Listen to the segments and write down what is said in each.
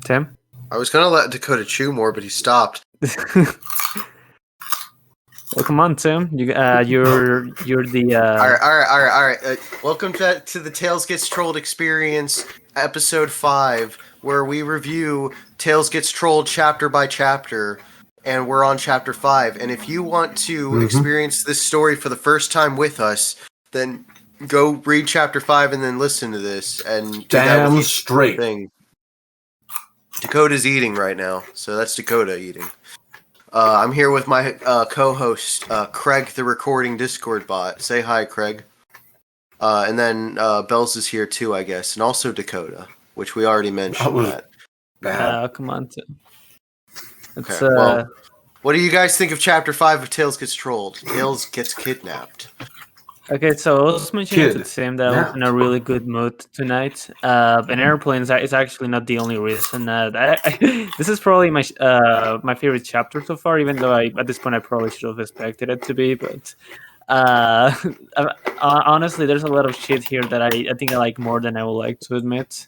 Tim? I was gonna let Dakota chew more, but he stopped. Well, come on, Tim. You're the. All right. Welcome to the Tails Gets Trolled experience, episode 5, where we review Tails Gets Trolled chapter by chapter, and we're on chapter 5. And if you want to experience this story for the first time with us, then go read chapter 5 and then listen to this. And damn straight. Thing. Dakota's eating right now, so that's Dakota eating. I'm here with my co-host, Craig, the recording Discord bot. Say hi, Craig. And then Bells is here too, I guess, and also Dakota, which we already mentioned. Come on, Tim. Okay, well, what do you guys think of Chapter 5 of Tails Gets Trolled? Tails gets kidnapped. Okay, so I was mentioning to Tim that I was in a really good mood tonight. An airplane is actually not the only reason. This is probably my favorite chapter so far, even though at this point I probably should have expected it to be. But honestly, there's a lot of shit here that I think I like more than I would like to admit.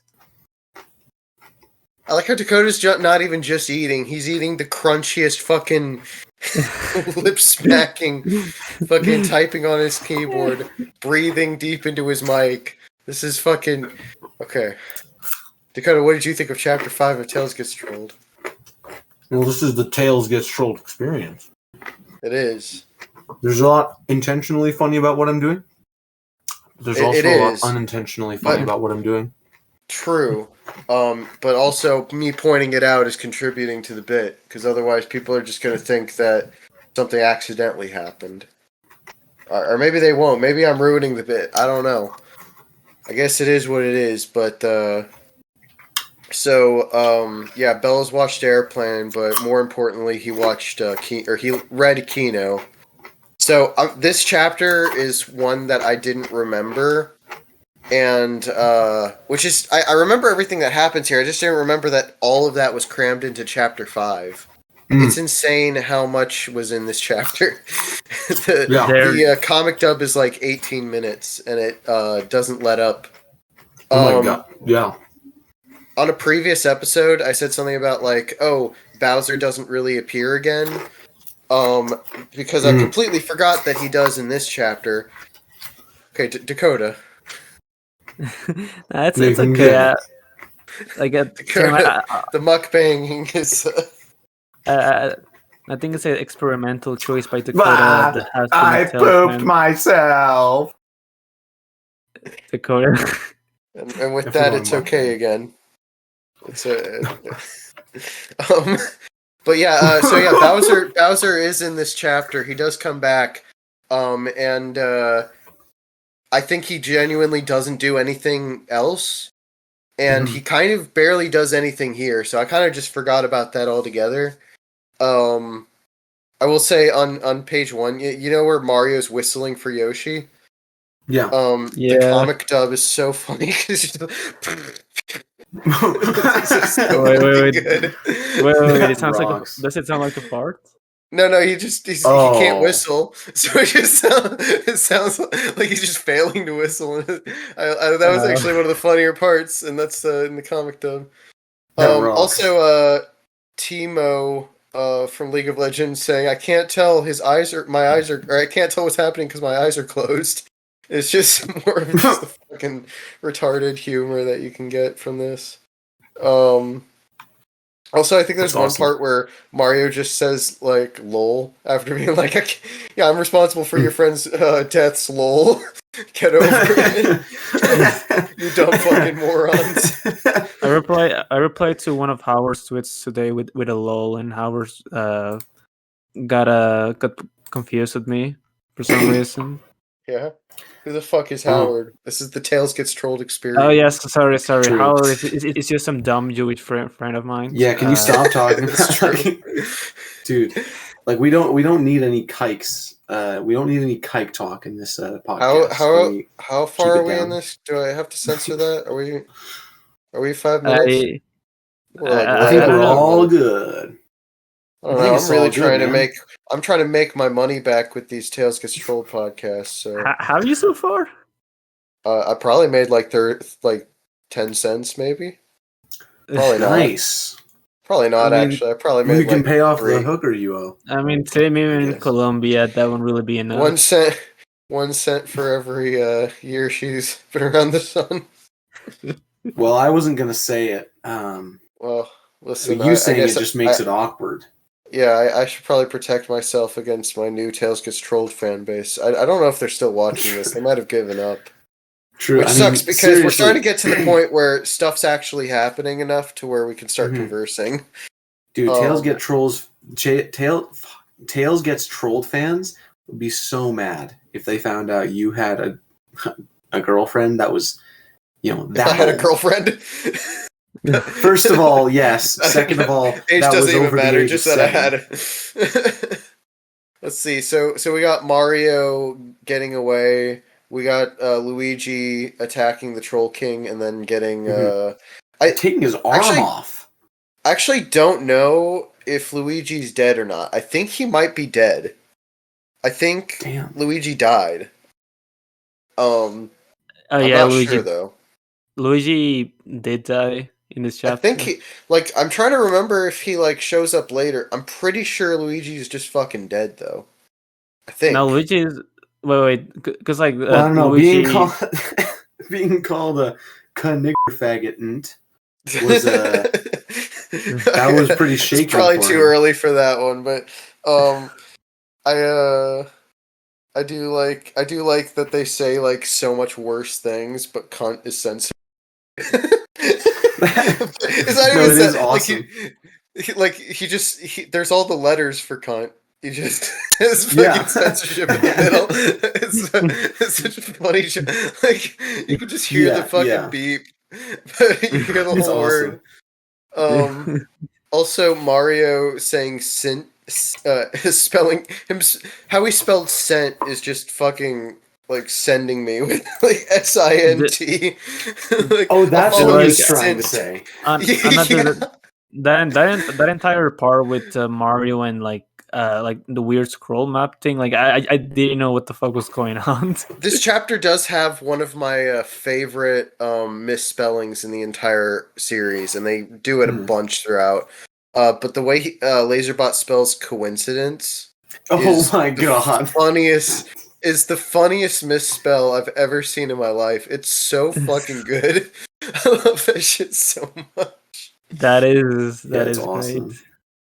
I like how Dakota's not even just eating. He's eating the crunchiest fucking lip smacking, fucking typing on his keyboard, breathing deep into his mic. This is fucking... Okay. Dakota, what did you think of Chapter 5 of Tails Gets Trolled? Well, this is the Tails Gets Trolled experience. It is. There's a lot intentionally funny about what I'm doing. There's also a lot unintentionally funny about what I'm doing. True. But also me pointing it out is contributing to the bit, because otherwise people are just going to think that something accidentally happened. Or maybe they won't. Maybe I'm ruining the bit. I don't know. I guess it is what it is, but Bells watched Airplane, but more importantly, he watched he read Kino. So this chapter is one that I didn't remember. And, which is, I remember everything that happens here. I just didn't remember that all of that was crammed into chapter 5. It's insane how much was in this chapter. The comic dub is like 18 minutes, and it doesn't let up. Oh my god, yeah. On a previous episode, I said something about, like, Bowser doesn't really appear again. Because I completely forgot that he does in this chapter. Okay, Dakota. It's okay. The mukbang is. I think it's an experimental choice by Dakota. I pooped myself. Dakota. and with that, it's okay again. It's but yeah, Bowser is in this chapter. He does come back, and I think he genuinely doesn't do anything else, and he kind of barely does anything here, so I kind of just forgot about that altogether. I will say on page 1, you know where Mario's whistling for Yoshi? Yeah. The comic dub is so funny because wait. It sounds does it sound like a fart? No, he can't whistle, so it sounds like he's just failing to whistle. That was actually one of the funnier parts, and that's in the comic dub. Also, Timo from League of Legends saying, "I can't tell I can't tell what's happening because my eyes are closed." It's just more of just the fucking retarded humor that you can get from this. Also, I think there's one part where Mario just says, like, lol, after being like, I'm responsible for your friend's deaths, lol. Get over it. You dumb fucking morons. I replied to one of Howard's tweets today with a lol, and Howard got confused with me for some reason. Yeah? Who the fuck is Howard? This is the Tails Gets Trolled experience. Oh, yes, sorry. True. Howard is just some dumb Jewish friend of mine. Yeah, can you stop talking? That's true. Dude, like, we don't need any kikes. We don't need any kike talk in this podcast. How far are we in this? Do I have to censor that? Are we 5 minutes? I think we're all good. I don't know. I'm really trying to make my money back with these Tails Gets Trolled podcasts. So have you so far? I probably made like 10 cents, maybe. Probably not. Nice. Probably not, I mean, actually. I probably made You can like pay off 3. the hooker you owe. I mean, same even in Yes. Colombia, that wouldn't really be enough. 1 cent. 1 cent for every year she's been around the sun. Well, I wasn't gonna say it. Well, listen, You I saying guess it just makes it awkward. Yeah, I should probably protect myself against my new Tails Gets Trolled fan base. I don't know if they're still watching this. They might have given up. True. Which I sucks mean, because seriously. we're starting to get to the point where stuff's actually happening enough to where we can start conversing. Dude, Tails Gets Trolled fans would be so mad if they found out you had a girlfriend that was, that I had a old. Girlfriend. First of all, yes. Second of all, age that doesn't was even over matter. the age Just of that 7. I had. Let's see. So we got Mario getting away. We got Luigi attacking the Troll King and then getting. Taking his arm off. I actually don't know if Luigi's dead or not. I think he might be dead. I think Luigi died. I'm not Luigi. sure though. Luigi did die in this chapter. I think I'm trying to remember if he shows up later. I'm pretty sure Luigi's just fucking dead though. I think. No, Luigi is wait, because I don't know. Luigi Being called a nigger faggot was that was pretty shaky. It's probably too early for that one, but I do like that they say so much worse things, but cunt is censored. Is that even it is awesome. There's all the letters for cunt. He just has fucking censorship in the middle. It's such a funny show. You can just hear the fucking beep, but you hear the whole word. Also, Mario saying "sint," spelling him how he spelled "scent" is just fucking sending me with SINT. That's what I was trying to say. That entire part with Mario and the weird scroll map thing, I didn't know what the fuck was going on. This chapter does have one of my favorite misspellings in the entire series, and they do it a bunch throughout. But the way Laserbot spells coincidence my god, is the funniest misspell I've ever seen in my life. It's so fucking good. I love that shit so much. That is awesome.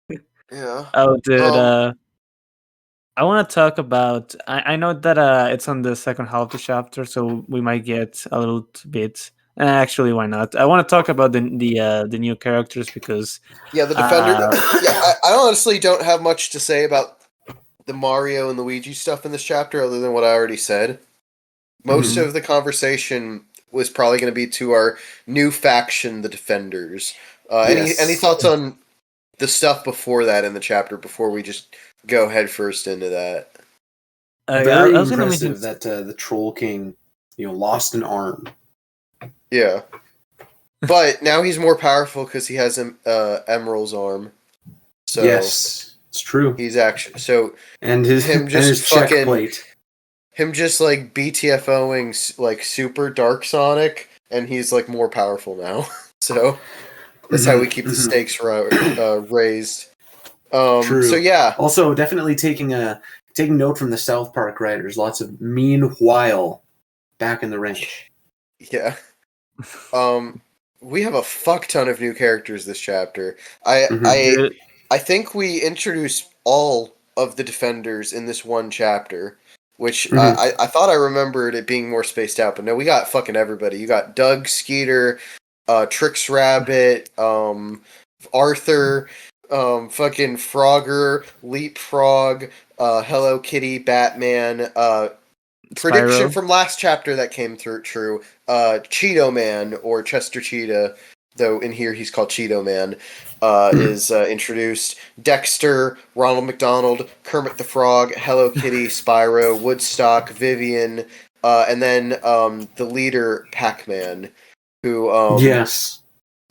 Great. Yeah. Oh, dude. I want to talk about. I know that it's on the second half of the chapter, so we might get a little bit. Actually, why not? I want to talk about the new characters because the defender. I honestly don't have much to say about the Mario and Luigi stuff in this chapter, other than what I already said. Most of the conversation was probably going to be to our new faction, the Defenders. Any thoughts on the stuff before that in the chapter? Before we just go head first into that. Very impressive that the Troll King, lost an arm. Yeah, but now he's more powerful because he has Emerald's arm. So yes. It's true. He's actually and his check plate. Him just BTFOing super Dark Sonic, and he's more powerful now. So that's how we keep the stakes raised. True. So yeah. Also, definitely taking note from the South Park writers. Lots of meanwhile back in the ring. Yeah. We have a fuck ton of new characters this chapter. I think we introduced all of the Defenders in this one chapter, which I thought I remembered it being more spaced out, but no, we got fucking everybody. You got Doug, Skeeter, Trix Rabbit, Arthur, fucking Frogger, Leapfrog, Hello Kitty, Batman, prediction from last chapter that came through true, Cheeto Man, or Chester Cheetah, though in here he's called Cheeto Man, is introduced. Dexter, Ronald McDonald, Kermit the Frog, Hello Kitty, Spyro, Woodstock, Vivian, and then the leader, Pac-Man, who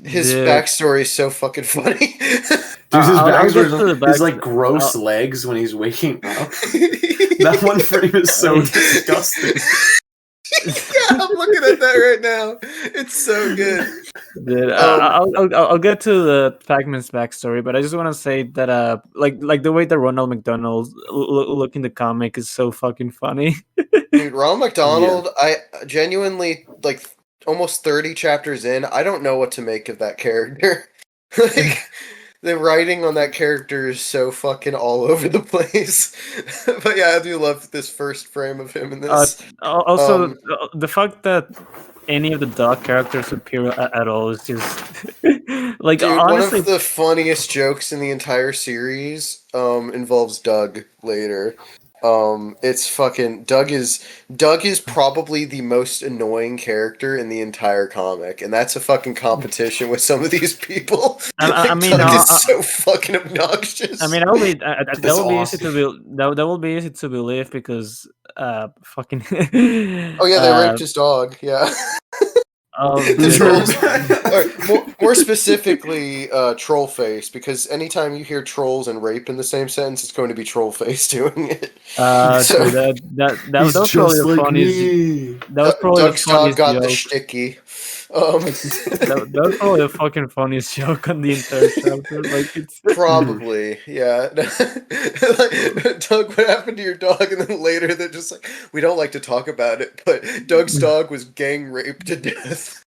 his backstory is so fucking funny. Dude, his backstory is gross legs when he's waking up. That one frame is so disgusting. Yeah, I'm looking at that right now. It's so good. Dude, I'll get to the Pac-Man's backstory, but I just want to say that like the way that Ronald McDonald look in the comic is so fucking funny. Dude, Ronald McDonald, I genuinely like almost 30 chapters in, I don't know what to make of that character. Like the writing on that character is so fucking all over the place. But yeah, I do love this first frame of him in this. Also, the fact that any of the dog characters appear at all is just like Dude, honestly. one of the funniest jokes in the entire series involves Doug later. It's fucking Doug is probably the most annoying character in the entire comic, and that's a fucking competition with some of these people. I mean, Doug is so fucking obnoxious. I mean, that will be that will be easy awesome. to be that will be easy to believe because fucking Oh yeah, they raped his dog. Yeah. The trolls. More specifically, Trollface, because anytime you hear trolls and rape in the same sentence, it's going to be Trollface doing it. So that was probably the funniest. That was probably Doug's the funniest dog got joke. the sticky. That was probably the fucking funniest joke on the entire chapter. Like it's Probably, yeah. Like, Doug, what happened to your dog? And then later they're just like, we don't like to talk about it, but Doug's dog was gang raped to death.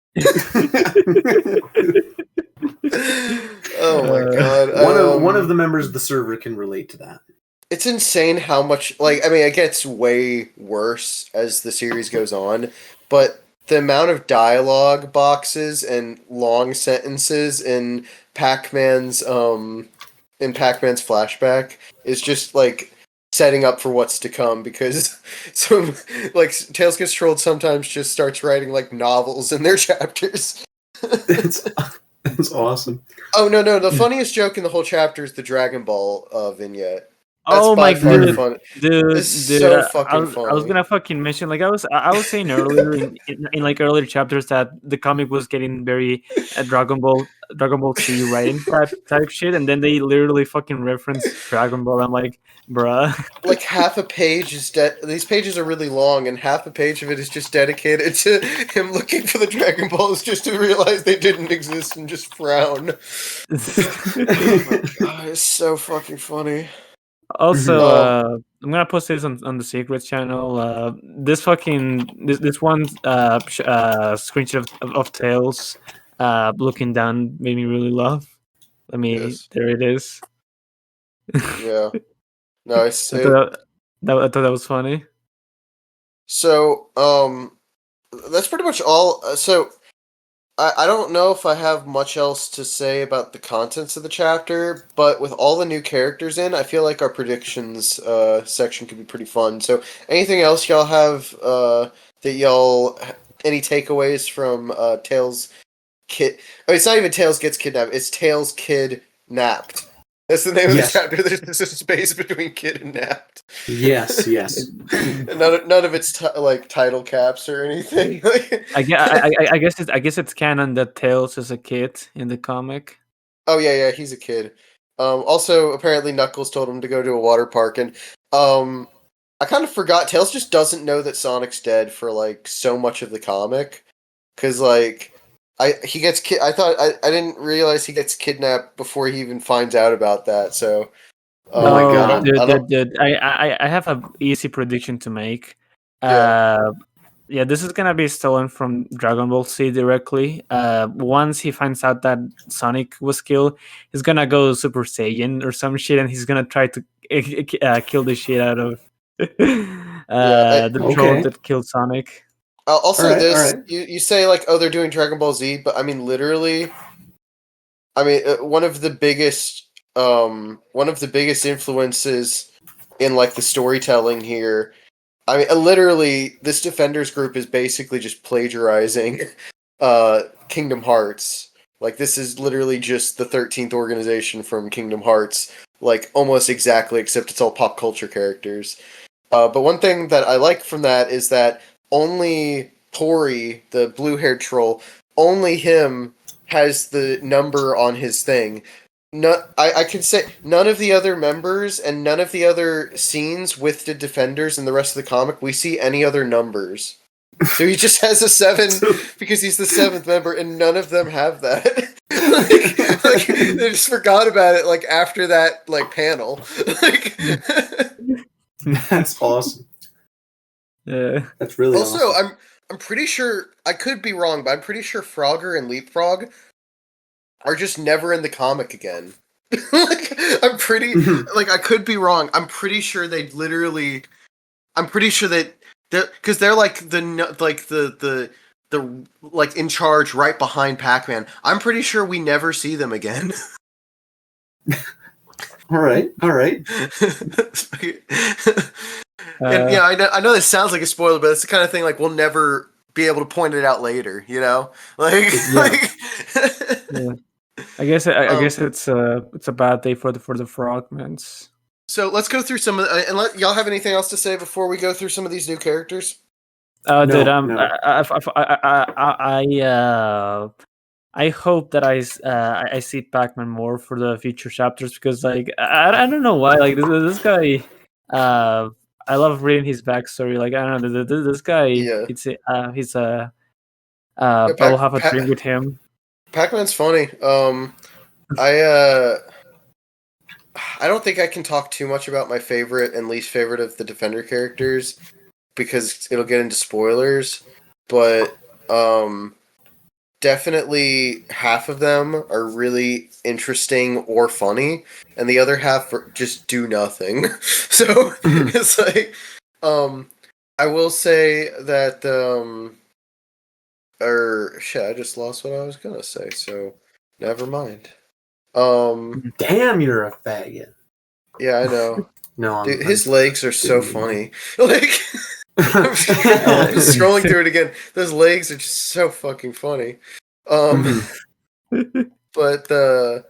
Oh my god. One of the members of the server can relate to that. It's insane how much, like, I mean, it gets way worse as the series goes on, but the amount of dialogue boxes and long sentences in Pac-Man's flashback is just like setting up for what's to come, because some like Tails Gets Trolled sometimes just starts writing like novels in their chapters. That's awesome. Oh no, the funniest joke in the whole chapter is the Dragon Ball vignette. That's oh my god, fun. dude! It's so fucking I was funny. gonna fucking mention, like I was saying earlier in like earlier chapters that the comic was getting very Dragon Ball Z writing type shit, and then they literally fucking reference Dragon Ball. I'm like, bruh. Like half a page is these pages are really long, and half a page of it is just dedicated to him looking for the Dragon Balls just to realize they didn't exist and just frown. Oh my god, it's so fucking funny. Also, I'm gonna post this on the Secrets channel. This one screenshot of Tails looking down made me really laugh. Yes. There it is. Yeah. No, I thought that was funny. So, that's pretty much all. So, I don't know if I have much else to say about the contents of the chapter, but with all the new characters in, I feel like our predictions section could be pretty fun. So, anything else y'all have any takeaways from Tails kid? Oh, it's not even Tails gets kidnapped. It's Tails kid napped. That's the name of the chapter. There's a space between kid and napped. Yes. None of its title caps or anything. I guess it's canon that Tails is a kid in the comic. Oh yeah, he's a kid. Also, apparently Knuckles told him to go to a water park, and I kind of forgot. Tails just doesn't know that Sonic's dead for like so much of the comic, because like I didn't realize he gets kidnapped before he even finds out about that. So. Oh my god, dude! I have an easy prediction to make. Yeah. Yeah, this is gonna be stolen from Dragon Ball Z directly. Once he finds out that Sonic was killed, he's gonna go Super Saiyan or some shit, and he's gonna try to kill the shit out of the troll that killed Sonic. I'll say this: you say like, oh, they're doing Dragon Ball Z, but I mean, literally, one of the biggest influences in like the storytelling here. I mean, literally, this Defenders group is basically just plagiarizing Kingdom Hearts. Like, this is literally just the 13th organization from Kingdom Hearts, like, almost exactly, except it's all pop culture characters. But one thing that I like from that is that only Tori, the blue-haired troll, only him has the number on his thing. No, I can say none of the other members and none of the other scenes with the Defenders and the rest of the comic, we see any other numbers. So he just has a 7 because he's the 7th member, and none of them have that. like they just forgot about it. Like after that, like panel. Like, That's awesome. Yeah. That's really also, awesome. I'm pretty sure I could be wrong, but I'm pretty sure Frogger and Leapfrog are just never in the comic again. Like I'm pretty like I could be wrong. I'm pretty sure they literally. I'm pretty sure that because they're like the like in charge right behind Pac-Man. I'm pretty sure we never see them again. All right. And yeah, I know this sounds like a spoiler, but it's the kind of thing like we'll never be able to point it out later. You know, like Yeah. I guess it's a bad day for the frogmans. So let's go through some of the, and y'all have anything else to say before we go through some of these new characters? Dude, No. I hope that I see Pac-Man more for the future chapters because like I don't know why like this guy I love reading his backstory. Like I don't know this guy Yeah, he's yeah I will have a drink with him. Pac-Man's funny. I don't think I can talk too much about my favorite and least favorite of the Defender characters because it'll get into spoilers. But definitely half of them are really interesting or funny, and the other half just do nothing. So it's like, I will say that, or shit, I just lost what I was gonna say. So never mind. Damn, you're a faggot. Yeah, I know. No, Dude, his legs are so funny. Like, I'm just scrolling through it again. Those legs are just so fucking funny. But yeah,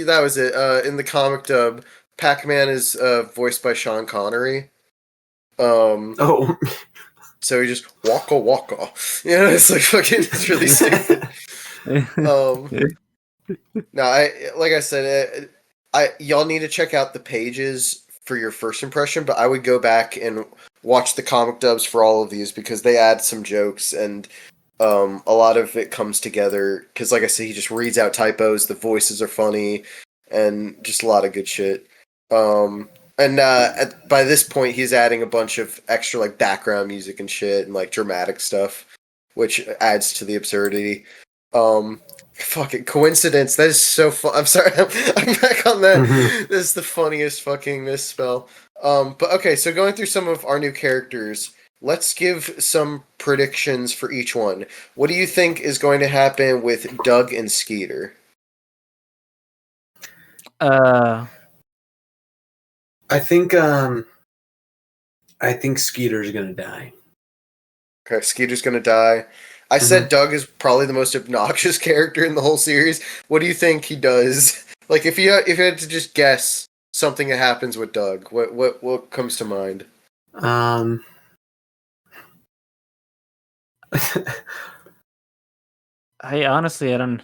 that was it. In the comic dub, Pac-Man is voiced by Sean Connery. Oh. So he just waka waka. Yeah, it's like fucking. It's really stupid. No, like I said, y'all need to check out the pages for your first impression, but I would go back and watch the comic dubs for all of these because they add some jokes and a lot of it comes together. Because, like I said, he just reads out typos, the voices are funny, and just a lot of good shit. And by this point, he's adding a bunch of extra like background music and shit and like dramatic stuff, which adds to the absurdity. Fucking coincidence. That is so fun. I'm sorry. I'm back on that. This is the funniest fucking misspell. But okay, so going through some of our new characters, let's give some predictions for each one. What do you think is going to happen with Doug and Skeeter? I think Skeeter's gonna die. Okay, Skeeter's gonna die. I said Doug is probably the most obnoxious character in the whole series. What do you think he does? Like, if you had to just guess something that happens with Doug, what comes to mind? I honestly I don't.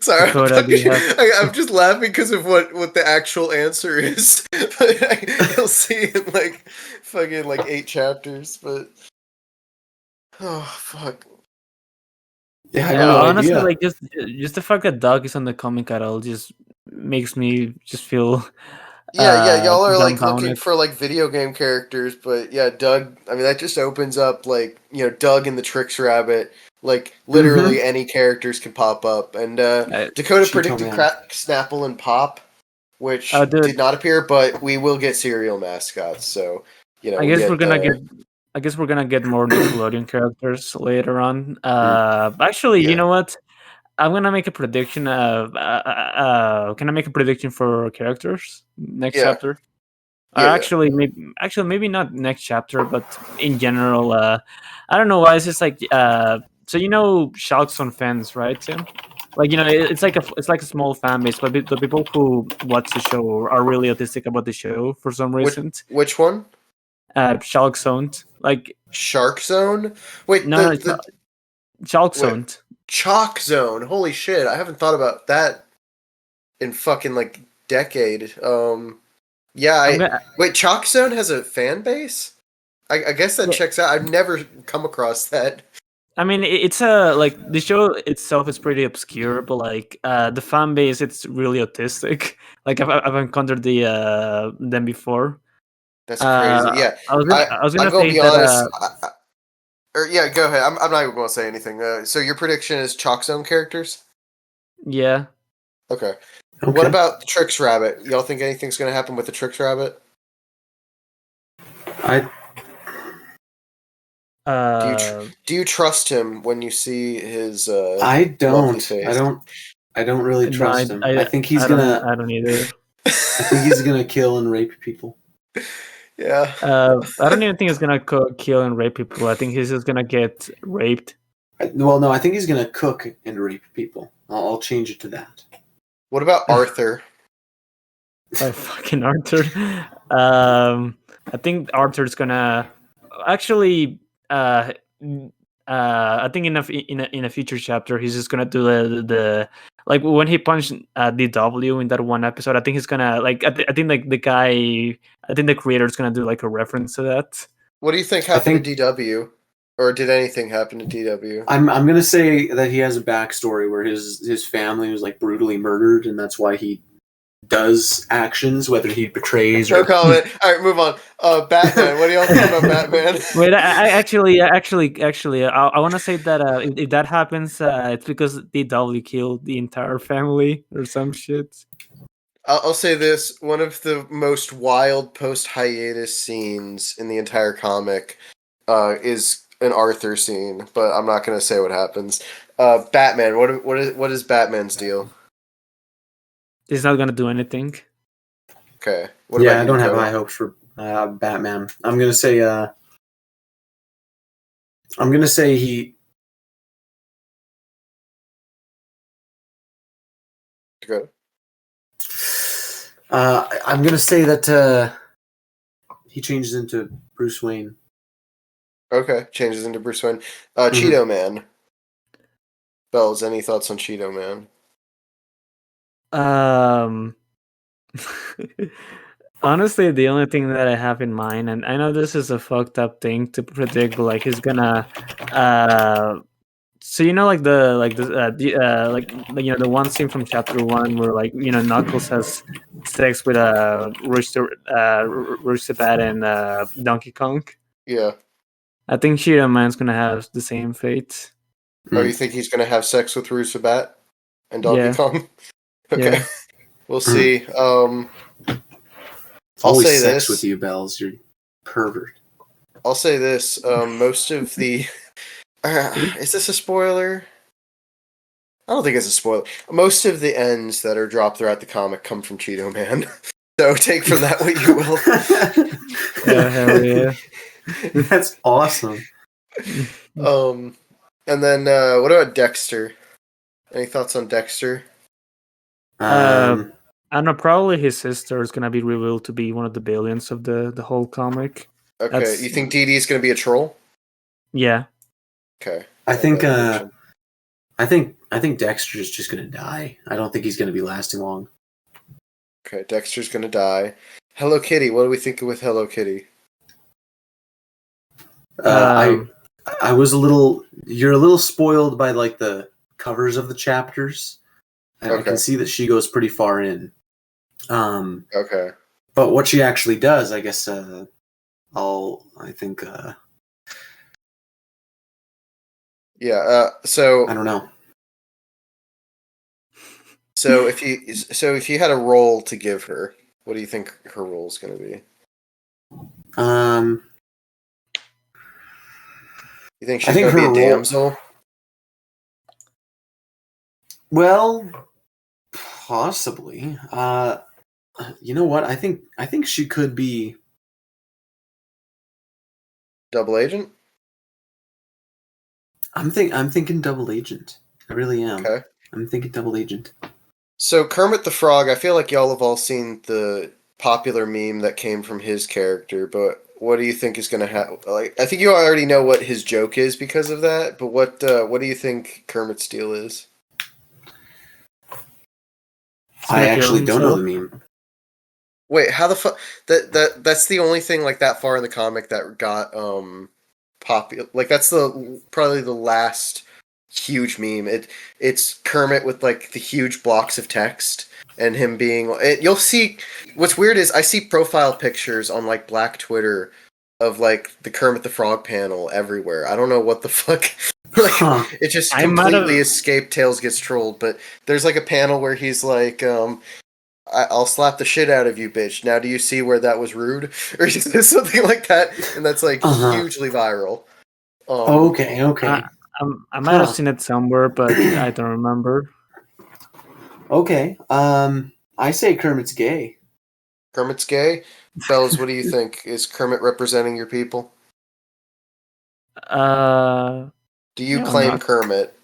Sorry, Dakota, do you have? I'm just laughing because of what the actual answer is. But you'll see in like fucking like 8 chapters. But oh fuck. Yeah, I got no Honestly, idea. like just the fact that Doug is on the comic at all just makes me just feel Yeah, y'all are like looking dumbfounded. for like video game characters, but yeah, Doug. I mean, that just opens up like Doug and the Tricks Rabbit. Like literally any characters can pop up, and Dakota She told predicted me Crack, Snapple, and Pop, which Dude, did not appear, but we will get cereal mascots. So I we guess get. we're gonna get. I guess we're gonna get more Nickelodeon characters later on. Actually, you Yeah. know what? I'm gonna make a prediction. Can I make a prediction for characters next Yeah. chapter? Yeah. Actually, maybe not next chapter, but in general. I don't know why. It's just like so Sharks on fans, right, Tim? Like it's like a small fan base, but the people who watch the show are really autistic about the show for some reason. Which one? Shark Zoned, like Shark Zone. Wait, no, it's the not Shark wait, Zoned. Chalk Zone. Holy shit! I haven't thought about that in fucking like decade. Yeah, I'm gonna wait. Chalk Zone has a fan base. I guess that checks out. I've never come across that. I mean, it's like the show itself is pretty obscure, but like the fan base, it's really autistic. Like I've encountered them before. That's crazy. Yeah, I was I'm gonna gonna say be that honest. Or yeah, go ahead. I'm not even gonna say anything. So your prediction is Chalk Zone characters? yeah. Okay. Okay. What about the Tricks Rabbit? Y'all think anything's gonna happen with the Tricks Rabbit? I Do you trust him when you see his I lovely don't. face? I don't really No, trust him. I think he's gonna. I don't either. I think he's gonna kill and rape people. Yeah. I don't even think he's gonna kill and rape people. I think he's just gonna get raped. Well, no, I think he's gonna cook and rape people. I'll change it to that. What about Arthur? Oh, fucking Arthur. I think Arthur's gonna actually. I think in a future chapter, he's just gonna do the like when he punched DW in that one episode. I think he's gonna like. I think like the guy. I think the creator's gonna do like a reference to that. What do you think happened to DW? Or did anything happen to DW? I'm gonna say that he has a backstory where his family was like brutally murdered, and that's why he does actions, whether he betrays or. No comment. All right, move on. Batman. What do y'all think about Batman? Wait, I actually, I want to say that if that happens, it's because DW killed the entire family or some shit. I'll say this: one of the most wild post-hiatus scenes in the entire comic is an Arthur scene, but I'm not going to say what happens. Batman. What is Batman's deal? He's not gonna do anything. Okay. What about you, I don't have high hopes for Batman. I'm gonna say he. Dakota. I'm gonna say that he changes into Bruce Wayne. Okay, changes into Bruce Wayne. Cheeto Man. Bells, any thoughts on Cheeto Man? Honestly, the only thing that I have in mind, and I know this is a fucked up thing to predict, but like he's gonna, so you know, like the one scene from chapter 1 where like Knuckles has sex with Rooster Bat and Donkey Kong. Yeah. I think Cheetah Man's gonna have the same fate. Oh, you think he's gonna have sex with Rooster Bat and Donkey Kong? Okay. Yeah. We'll see. I'll always say sex this with you, Bells. You're pervert. I'll say this. Most of the is this a spoiler? I don't think it's a spoiler. Most of the ends that are dropped throughout the comic come from Cheeto Man. So take from that what you will. Yeah, hell yeah. That's awesome. And then what about Dexter? Any thoughts on Dexter? I don't know. Probably his sister is gonna be revealed to be one of the villains of the whole comic. Okay, you think Dee Dee's gonna be a troll? Yeah. Okay. I think Dexter's just gonna die. I don't think he's gonna be lasting long. Okay, Dexter's gonna die. Hello Kitty. What do we think with Hello Kitty? I was you're a little spoiled by like the covers of the chapters. And I can see that she goes pretty far in. Okay. But what she actually does, I guess I think so I don't know. So if you had a role to give her, what do you think her role is going to be? You think she's going to be a damsel? Well, possibly. You know what? I think she could be double agent. I'm thinking double agent. I really am. Okay. I'm thinking double agent. So Kermit the Frog, I feel like y'all have all seen the popular meme that came from his character, but what do you think is going to happen? Like, I think you already know what his joke is because of that, but what do you think Kermit's deal is? I actually don't know the meme. Wait, how the fuck? That's the only thing like that far in the comic that got popular. Like that's probably the last huge meme. It's Kermit with like the huge blocks of text and him being. You'll see. What's weird is I see profile pictures on like Black Twitter of like the Kermit the Frog panel everywhere. I don't know what the fuck. Like it just completely escaped Tails Gets Trolled. But there's like a panel where he's like, I'll slap the shit out of you, bitch. Now do you see where that was rude? Or something like that. And that's like hugely viral. Okay. I might have seen it somewhere, but I don't remember. Okay. I say Kermit's gay. Kermit's gay? Bells, what do you think? Is Kermit representing your people? Do you claim not. Kermit?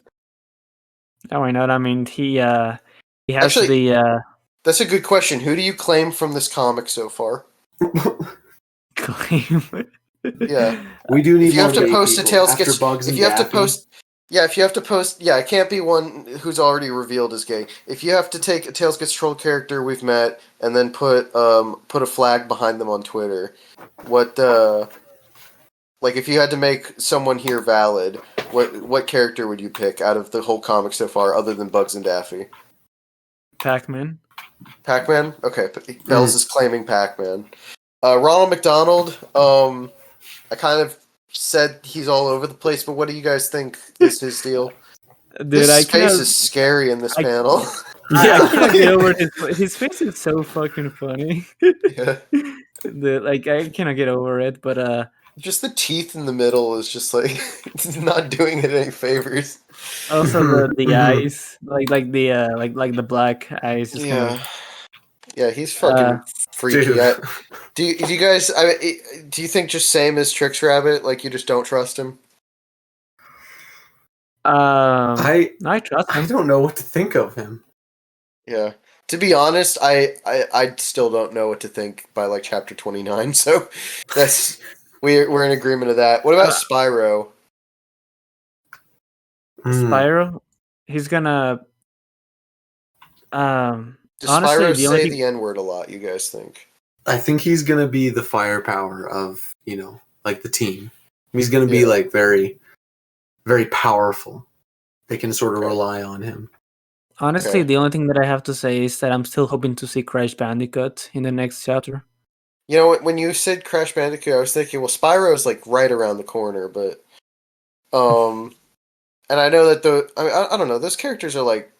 No, why not? I mean, he has Actually, that's a good question. Who do you claim from this comic so far? claim. Yeah, we do need. If you have to post a Tails Gets Bugs. If you have to post, if you have to post, it can't be one who's already revealed as gay. If you have to take a Tails Gets Trolled character we've met and then put a flag behind them on Twitter, what like if you had to make someone here valid, what character would you pick out of the whole comic so far, other than Bugs and Daffy? Pac-Man. Pac-Man? Okay, Bells is claiming Pac-Man. Ronald McDonald, I kind of said he's all over the place, but what do you guys think is his deal? Dude, his face is scary in this panel. Yeah, I cannot get over his face is so fucking funny. Yeah. I cannot get over it, but just the teeth in the middle is just like it's not doing it any favors. Also the eyes, like the black eyes. Yeah, he's fucking freaky. Do you guys? Do you think just same as Trix Rabbit? Like you just don't trust him? I trust him. I don't know what to think of him. Yeah. To be honest, I still don't know what to think by like chapter 29. So that's we're in agreement of that. What about Spyro? Spyro, he's gonna. Does honestly, Spyro say the N-word a lot? You guys think? I think he's gonna be the firepower of like the team. He's gonna be like very, very powerful. They can sort of rely on him. Honestly, the only thing that I have to say is that I'm still hoping to see Crash Bandicoot in the next chapter. You know, when you said Crash Bandicoot, I was thinking, well, Spyro's like right around the corner, but and I know that I don't know, those characters are like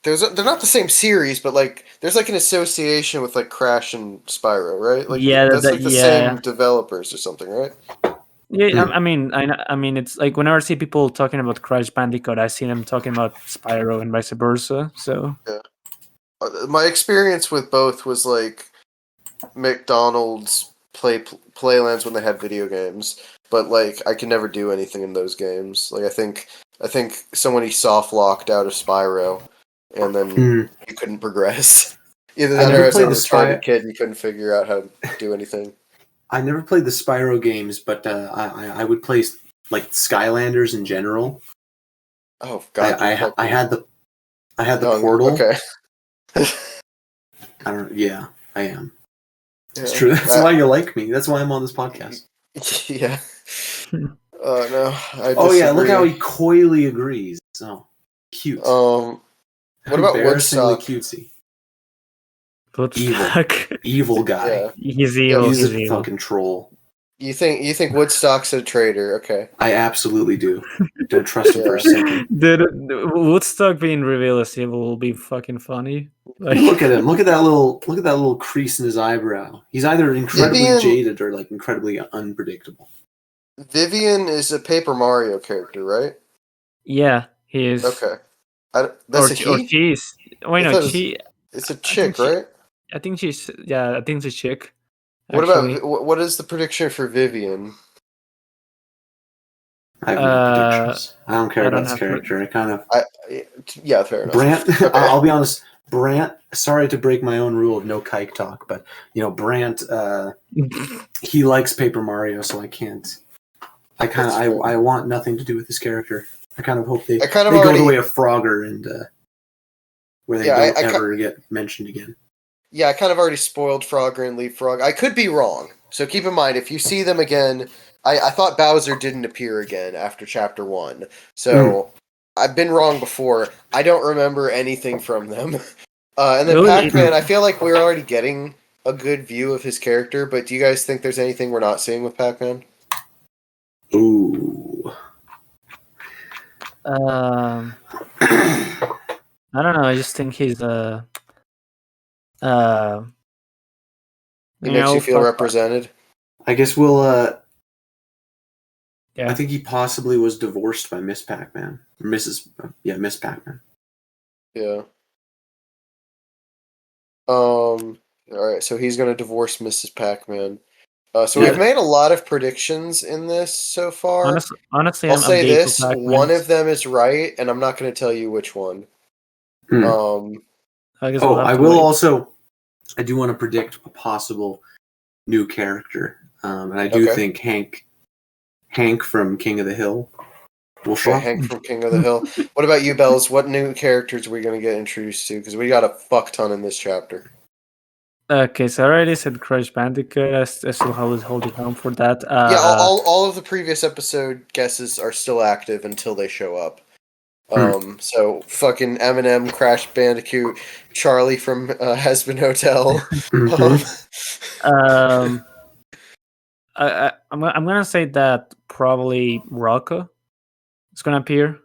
they're not the same series, but like there's like an association with like Crash and Spyro, right? Like that's like the same developers or something, right? Yeah, I mean, it's like whenever I see people talking about Crash Bandicoot, I see them talking about Spyro and vice versa. So yeah, my experience with both was like McDonald's playlands when they had video games, but like I could never do anything in those games. Like I think somebody soft locked out of Spyro, and then you couldn't progress. Either that or as a retarded kid, you couldn't figure out how to do anything. I never played the Spyro games, but I would play like Skylanders in general. Oh God! I had the Portal. Okay. I am. It's true. That's why you like me. That's why I'm on this podcast. Yeah. Oh no. Oh yeah, look how he coyly agrees. So cute. What about Woodstock? Cutesy. Evil guy. Yeah. He's evil. He's a fucking troll. You think Woodstock's a traitor? Okay. I absolutely do. Don't trust him for a second. Dude, Woodstock being revealed as evil will be fucking funny. Like, look at him. Look at that little crease in his eyebrow. He's either incredibly jaded or like incredibly unpredictable. Vivian is a Paper Mario character, right? Yeah, he is. Okay. That's a he? Or she's. Wait, no, she. It's a chick, right? I think she's. Yeah, I think it's a chick. What is the prediction for Vivian? I have no predictions. I don't care about this character. Yeah, fair enough. Brant, okay. I'll be honest. Brant, sorry to break my own rule of no kike talk, but Brant, he likes Paper Mario, so I can't. I want nothing to do with this character. I kind of hope they go the way of Frogger and where they don't ever get mentioned again. Yeah, I kind of already spoiled Frogger and Leapfrog. I could be wrong, so keep in mind if you see them again. I thought Bowser didn't appear again after Chapter 1, so I've been wrong before. I don't remember anything from them. And then Pac-Man, I feel like we're already getting a good view of his character, but do you guys think there's anything we're not seeing with Pac-Man? Ooh. I don't know. I just think he's He makes you feel represented. I guess we'll. Yeah. I think he possibly was divorced by Miss Pac-Man, Mrs. Miss Pac-Man. Yeah. All right, so he's gonna divorce Mrs. Pac-Man. So we've made a lot of predictions in this so far. Honestly, I'll say this: Pac-Man. one of them is right, and I'm not going to tell you which one. I guess we'll I will also. I do want to predict a possible new character, and I do think Hank from King of the Hill will show up. Hank from King of the Hill. What about you, Bells? What new characters are we going to get introduced to? Because we got a fuck ton in this chapter. Okay, so I already said Crash Bandicoot. I still hold it down for that. All of the previous episode guesses are still active until they show up. So fucking Eminem, Crash Bandicoot, Charlie from Has Been Hotel. I'm gonna say that probably Rocco is gonna appear.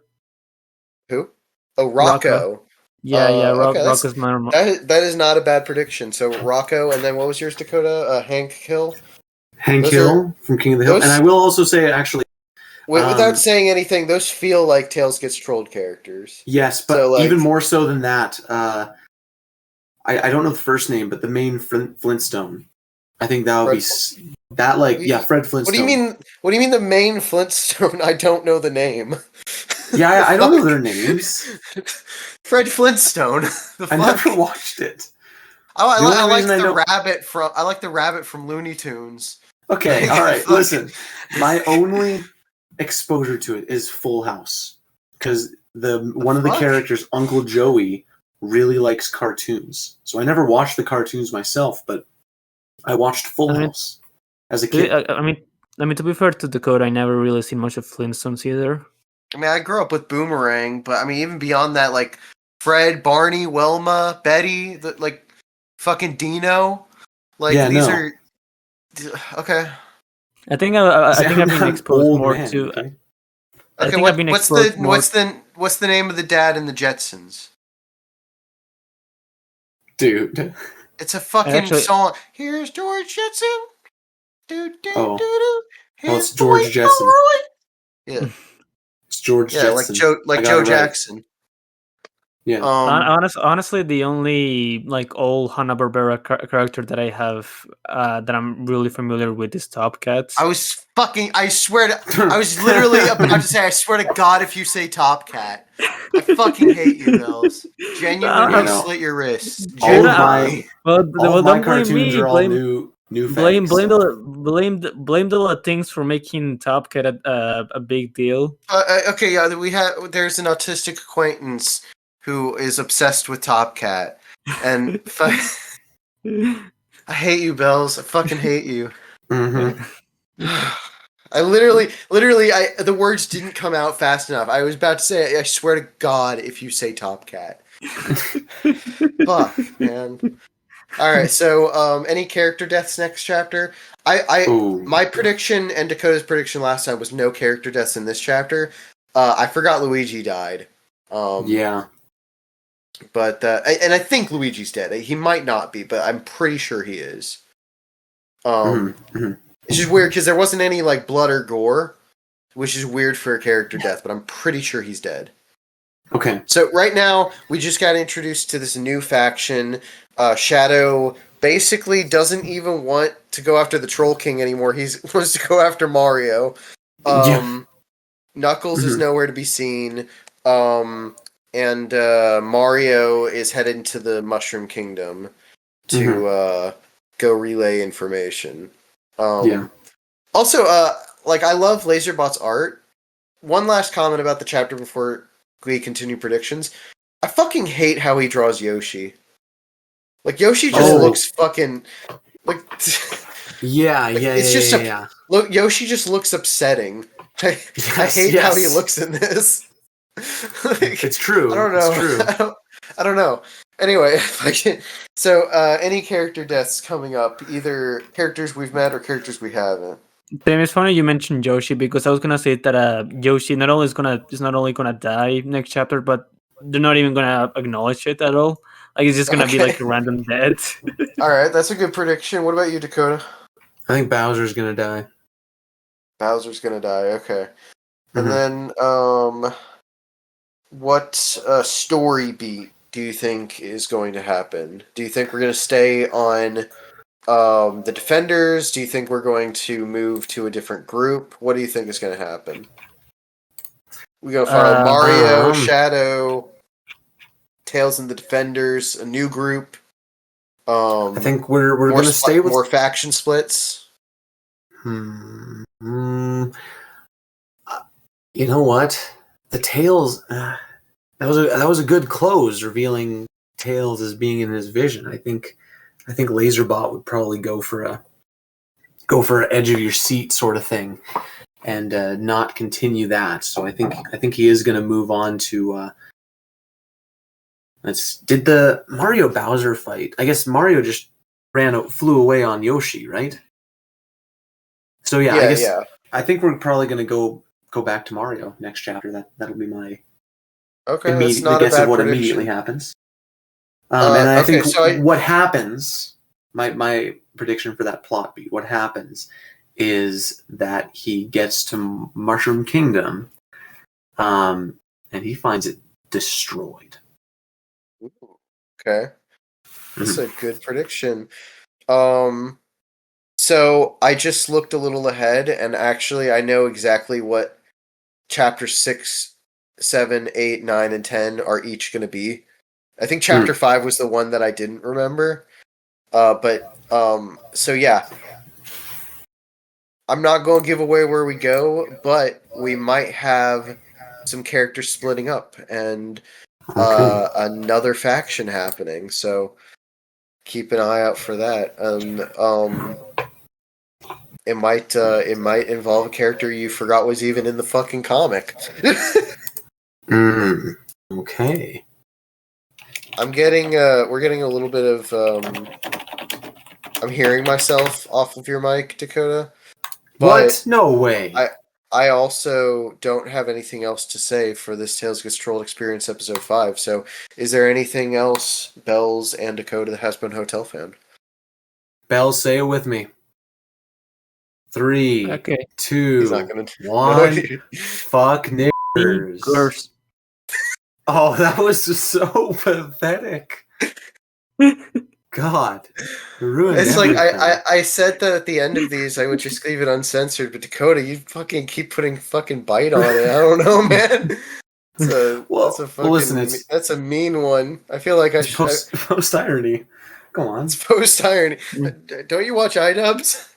Who? Oh, Rocco. Yeah, okay, Rocco's my. That is not a bad prediction. So Rocco, and then what was yours, Dakota? Hank Hill. Hank Hill from King of the Hill, and I will also say actually. Without saying anything, those feel like Tails Gets Trolled characters. Yes, but even more so than that, I don't know the first name, but the main Flintstone. I think that would be Fred Flintstone. What do you mean the main Flintstone? I don't know the name. Yeah, I don't know their names. Fred Flintstone. I never watched it. I like the rabbit from Looney Tunes. Okay, all right. Listen, my only exposure to it is Full House because one of the characters, Uncle Joey, really likes cartoons. So I never watched the cartoons myself, but I watched Full House as a kid. I mean, to be fair to Dakota, I never really seen much of Flintstones either. I mean, I grew up with Boomerang, but I mean, even beyond that, like Fred, Barney, Wilma, Betty, fucking Dino, these are okay. I think I've been exposed more to. Okay, I think I've been exposed more. What's the name of the dad in the Jetsons? Dude, it's a fucking song. Here's George Jetson. It's George Jetson. Yeah, it's George Jetson. like Joe Jackson. Yeah. Honestly, the only old Hanna-Barbera character that I have that I'm really familiar with is Top Cat. I swear to, I was literally about to say, I swear to God, if you say Top Cat, I fucking hate you, Bills. Genuinely slit your wrists. All my cartoons are all new. Blame the Latins for making Top Cat a big deal. Okay, there's an autistic acquaintance who is obsessed with Top Cat, and I hate you, Bells. I fucking hate you. I literally, the words didn't come out fast enough. I was about to say, I swear to God, if you say Top Cat. Fuck, man. All right, so any character deaths next chapter? My prediction and Dakota's prediction last time was no character deaths in this chapter. I forgot Luigi died. Yeah. But and I think Luigi's dead. He might not be, but I'm pretty sure he is. It's just weird because there wasn't any blood or gore, which is weird for a character death. But I'm pretty sure he's dead. Okay. So right now we just got introduced to this new faction. Shadow basically doesn't even want to go after the Troll King anymore. He wants to go after Mario. Knuckles is nowhere to be seen. And Mario is headed to the Mushroom Kingdom to go relay information. Also, I love Laserbot's art. One last comment about the chapter before we continue predictions. I fucking hate how he draws Yoshi. Like Yoshi just looks fucking like. Yeah. Look, Yoshi just looks upsetting. I hate how he looks in this. It's true. I don't know. It's true. I don't know. Anyway, so any character deaths coming up, either characters we've met or characters we haven't. Tim, it's funny you mentioned Yoshi because I was gonna say that Yoshi not only is not only gonna die next chapter, but they're not even gonna acknowledge it at all. Like it's just gonna be like a random death. All right, that's a good prediction. What about you, Dakota? I think Bowser's gonna die. Bowser's gonna die. Okay, and then what story beat do you think is going to happen? Do you think we're gonna stay on the Defenders? Do you think we're going to move to a different group? What do you think is going to happen? We're going to follow Mario, Shadow, Tails and the Defenders, a new group. I think we're going to stay with more faction splits. You know what? The Tails that was a good close, revealing Tails as being in his vision. I think Laserbot would probably go for an edge of your seat sort of thing, and not continue that. So I think he is going to move on to. Did the Mario Bowser fight? I guess Mario just flew away on Yoshi, right? So I think we're probably going to go back to Mario next chapter. That'll be my that's not guess a bad of what prediction. immediately happens. And I think what happens, my prediction for that plot beat, what happens is that he gets to Mushroom Kingdom, and he finds it destroyed. Okay. That's a good prediction. So I just looked a little ahead, and actually I know exactly what chapter 6, 7, 8, 9, and 10 are each going to be. I think chapter 5 was the one that I didn't remember. So yeah. I'm not going to give away where we go, but we might have some characters splitting up and another faction happening. So keep an eye out for that. It might involve a character you forgot was even in the fucking comic. Okay. We're getting a little bit of I'm hearing myself off of your mic, Dakota. What? No way. I also don't have anything else to say for this Tales Gets Trolled Experience episode 5. So, is there anything else, Bells and Dakota, the Has Been Hotel found? Bells, say it with me. 3, 2, 1. Fuck niggers. Oh, that was just so pathetic. God, you ruined it's everything. Like I said that at the end of these I would just leave it uncensored, but Dakota, you fucking keep putting fucking bite on it. I don't know, man. That's a mean one. I feel like post irony. Come on, it's post irony. Don't you watch iDubbbz?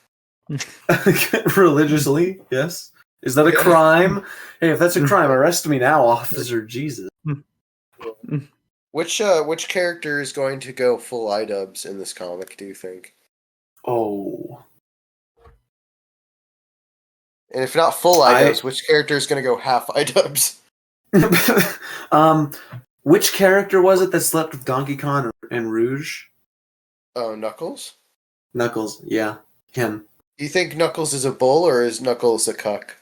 Religiously, yes. Is that a crime? Hey, if that's a crime, arrest me now, Officer Jesus. Which character is going to go full iDubbbz in this comic, do you think? Oh. And if not full iDubbbz, which character is going to go half iDubbbz? Which character was it that slept with Donkey Kong and Rouge? Oh, Knuckles? Knuckles, yeah. Him. Do you think Knuckles is a bull, or is Knuckles a cuck?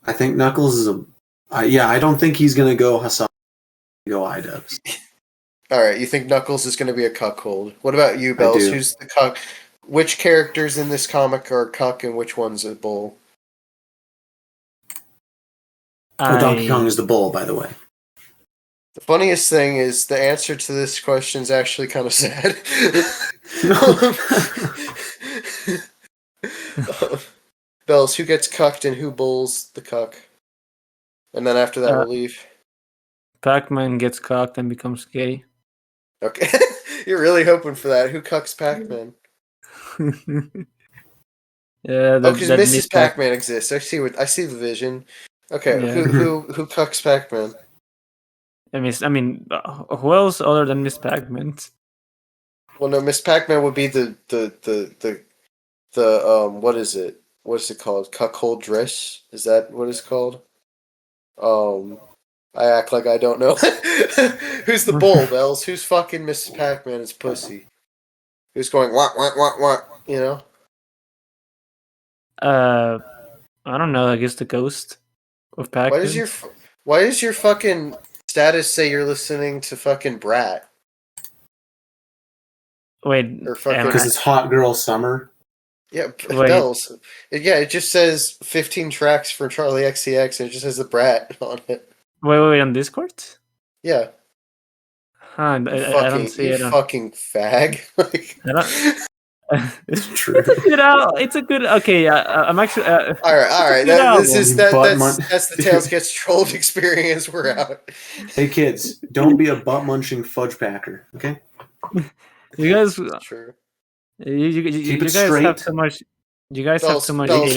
I think Knuckles is I don't think he's going to go Hassan. Go iDubbbz. Alright, you think Knuckles is going to be a cuckold. What about you, Bells? Who's the cuck? Which characters in this comic are cuck and which one's a bull? Donkey Kong is the bull, by the way. The funniest thing is the answer to this question is actually kind of sad. Bells, who gets cucked and who bulls the cuck? And then after that, we'll leave. Pac-Man gets cocked and becomes gay. Okay. You're really hoping for that. Who cucks Pac-Man? Yeah, because Mrs. Pac-Man exists. I see the vision. Okay, yeah. who cucks Pac-Man? I mean, who else other than Miss Pac-Man? Well, no, Miss Pac-Man would be the what is it? What's it called? Cuckold dress? Is that what it's called? I act like I don't know. Who's the bull, Bells? Who's fucking Mrs. Pac-Man's pussy? Who's going what? You know? I don't know. I guess the ghost of Pac-Man. Why does your fucking status say you're listening to fucking Brat? Wait, because it's Hot Girl Summer. Yeah, Bells. Yeah, it just says 15 tracks for Charlie XCX, and it just has the Brat on it. Wait, on Discord? Yeah. Huh, I don't see it. You fucking fag. I don't. It's true. It's a good. Okay, I'm actually. All right. That's the Tails Gets Trolled experience. We're out. Hey kids, don't be a butt munching fudge packer. Okay. You guys. True. You guys straight. have so much. You guys have so much. Bells,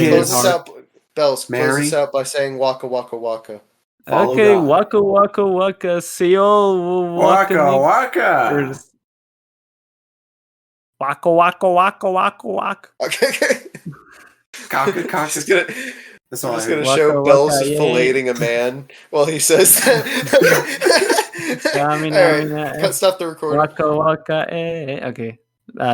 close Mary? us out by saying waka waka waka. Follow Okay, God. waka waka waka. See y'all. Waka waka. Waka waka waka waka waka. Okay. Kaka. That's all I'm just gonna Waka, show waka, Bells just yay. filleting a man while he says that. All right, stop the recording. Waka waka. Okay.